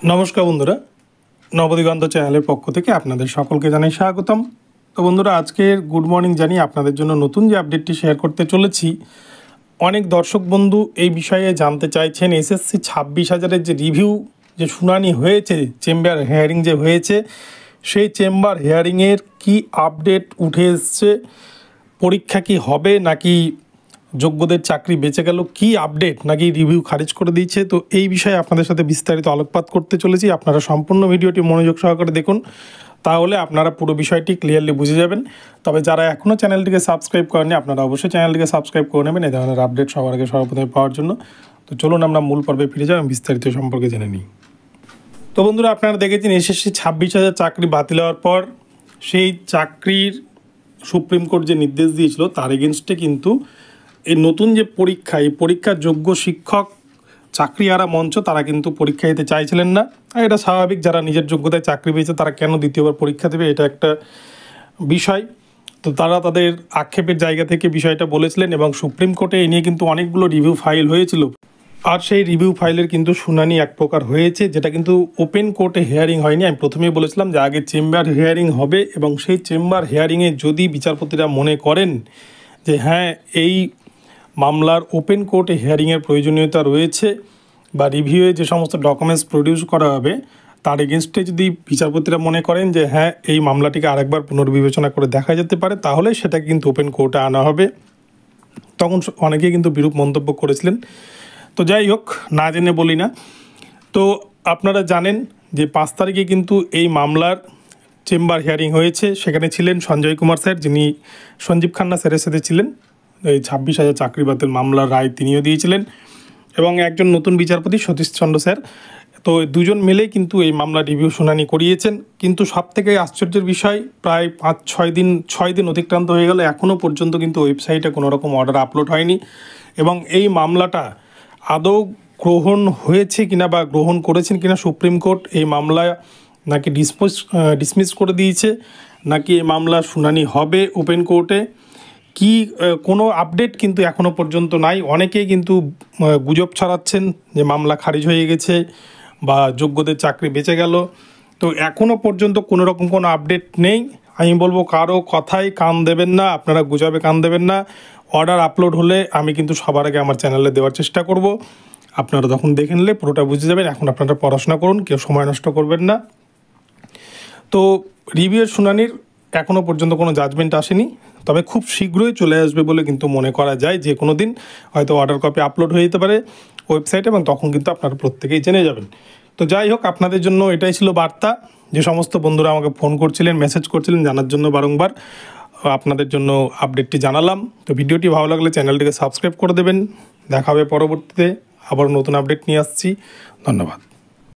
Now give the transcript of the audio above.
নমস্কার বন্ধুরা, নবদিগন্ত চ্যানেলের পক্ষ থেকে আপনাদের সকলকে জানাই স্বাগতম। তো বন্ধুরা, আজকের গুড মর্নিং জানিয়ে আপনাদের জন্য নতুন যে আপডেটটি শেয়ার করতে চলেছি, অনেক দর্শক বন্ধু এই বিষয়ে জানতে চাইছেন। এসএসসি 26,000-এর যে রিভিউ, যে শুনানি হয়েছে, চেম্বার হিয়ারিং যে হয়েছে, সেই চেম্বার হিয়ারিংয়ের কি আপডেট উঠে এসছে, পরীক্ষা কি হবে নাকি যোগ্যদের চাকরি বেঁচে গেল, কি আপডেট নাকি রিভিউ খারিজ করে দিয়েছে। তো এই বিষয়ে আপনাদের সাথে বিস্তারিত আলোকপাত করতে চলেছি। আপনারা সম্পূর্ণ ভিডিওটি মনোযোগ সহকারে দেখুন, তাহলে আপনারা পুরো বিষয়টি ক্লিয়ারলি বুঝে যাবেন। তবে যারা এখনও চ্যানেলটিকে সাবস্ক্রাইব করেননি, আপনারা অবশ্যই চ্যানেলটিকে সাবস্ক্রাইব করে নেবেন এই ধরনের আপডেট সবার আগে সর্বপ্রথমে পাওয়ার জন্য। তো চলুন আমরা মূল পর্বে ফিরে যাই এবং বিস্তারিত সম্পর্কে জেনে নিই। তো বন্ধুরা, আপনারা দেখেছেন এসএসসি 26,000 চাকরি বাতিল হওয়ার পর সেই চাকরির সুপ্রিম কোর্ট যে নির্দেশ দিয়েছিল তার এগেনস্টে কিন্তু এই নতুন যে পরীক্ষা, এই পরীক্ষার যোগ্য শিক্ষক চাকরিহারা মঞ্চ তারা কিন্তু পরীক্ষা দিতে চাইছিলেন না। আর এটা স্বাভাবিক, যারা নিজের যোগ্যতায় চাকরি পেয়েছে তারা কেন দ্বিতীয়বার পরীক্ষা দেবে, এটা একটা বিষয়। তো তারা তাদের আক্ষেপের জায়গা থেকে বিষয়টা বলেছিলেন এবং সুপ্রিম কোর্টে এই নিয়ে কিন্তু অনেকগুলো রিভিউ ফাইল হয়েছিল। আর সেই রিভিউ ফাইলের কিন্তু শুনানি এক প্রকার হয়েছে, যেটা কিন্তু ওপেন কোর্টে হিয়ারিং হয়নি। আমি প্রথমেই বলেছিলাম যে আগে চেম্বার হিয়ারিং হবে এবং সেই চেম্বার হিয়ারিংয়ে যদি বিচারপতিরা মনে করেন যে হ্যাঁ, এই মামলার ওপেন কোর্টে হিয়ারিংয়ের প্রয়োজনীয়তা রয়েছে বা রিভিউয়ে যে সমস্ত ডকুমেন্টস প্রডিউস করা হবে তার এগেনস্টে যদি বিচারপতিরা মনে করেন যে হ্যাঁ, এই মামলাটিকে আরেকবার পুনর্বিবেচনা করে দেখা যেতে পারে, তাহলে সেটা কিন্তু ওপেন কোর্টে আনা হবে। তখন অনেকেই কিন্তু বিরূপ মন্তব্য করেছিলেন। তো যাই হোক, না জেনে বলি না। তো আপনারা জানেন যে 5 তারিখে কিন্তু এই মামলার চেম্বার হিয়ারিং হয়েছে। সেখানে ছিলেন সঞ্জয় কুমার স্যার, যিনি সঞ্জীব খান্না স্যারের সাথে ছিলেন। এই 26,000 চাকরি বাতিল মামলার রায় তিনিও দিয়েছিলেন এবং একজন নতুন বিচারপতি সতীশ চন্দ্র স্যার। তো দুজন মিলেই কিন্তু এই মামলা রিভিউ শুনানি করিয়েছেন। কিন্তু সবথেকে আশ্চর্যের বিষয়, প্রায় 6 দিন অতিক্রান্ত হয়ে গেল, এখনও পর্যন্ত কিন্তু ওয়েবসাইটে কোনো রকম অর্ডার আপলোড হয়নি এবং এই মামলাটা আদৌ গ্রহণ হয়েছে কিনা বা গ্রহণ করেছেন কিনা সুপ্রিম কোর্ট, এই মামলা নাকি ডিসমিস করে দিয়েছে, নাকি এই মামলা শুনানি হবে ওপেন কোর্টে, কি কোনো আপডেট কিন্তু এখনও পর্যন্ত নাই। অনেকেই কিন্তু গুজব ছড়াচ্ছেন যে মামলা খারিজ হয়ে গেছে বা যোগ্যদের চাকরি বেঁচে গেল। তো এখনও পর্যন্ত কোনো রকম কোনো আপডেট নেই। আমি বলবো কারো কথাই কান দেবেন না, আপনারা গুজবে কান দেবেন না। অর্ডার আপলোড হলে আমি কিন্তু সবার আগে আমার চ্যানেলে দেওয়ার চেষ্টা করব, আপনারা তখন দেখে নিলে পুরোটা বুঝে যাবেন। এখন আপনারা পড়াশোনা করুন, কেউ সময় নষ্ট করবেন না। তো রিভিউয়ের শুনানির এখনও পর্যন্ত কোনো জাজমেন্ট আসেনি, তবে খুব শীঘ্রই চলে আসবে বলে কিন্তু মনে করা যায়। যে কোনো দিন হয়তো অর্ডার কপি আপলোড হয়ে যেতে পারে ওয়েবসাইটে এবং তখন কিন্তু আপনারা প্রত্যেকেই জেনে যাবেন। তো যাই হোক, আপনাদের জন্য এটাই ছিল বার্তা। যে সমস্ত বন্ধুরা আমাকে ফোন করছিলেন, মেসেজ করছিলেন জানার জন্য বারংবার, আপনাদের জন্য আপডেটটি জানালাম। তো ভিডিওটি ভালো লাগলে চ্যানেলটিকে সাবস্ক্রাইব করে দেবেন। দেখা হবে পরবর্তীতে, আবার নতুন আপডেট নিয়ে আসছি। ধন্যবাদ।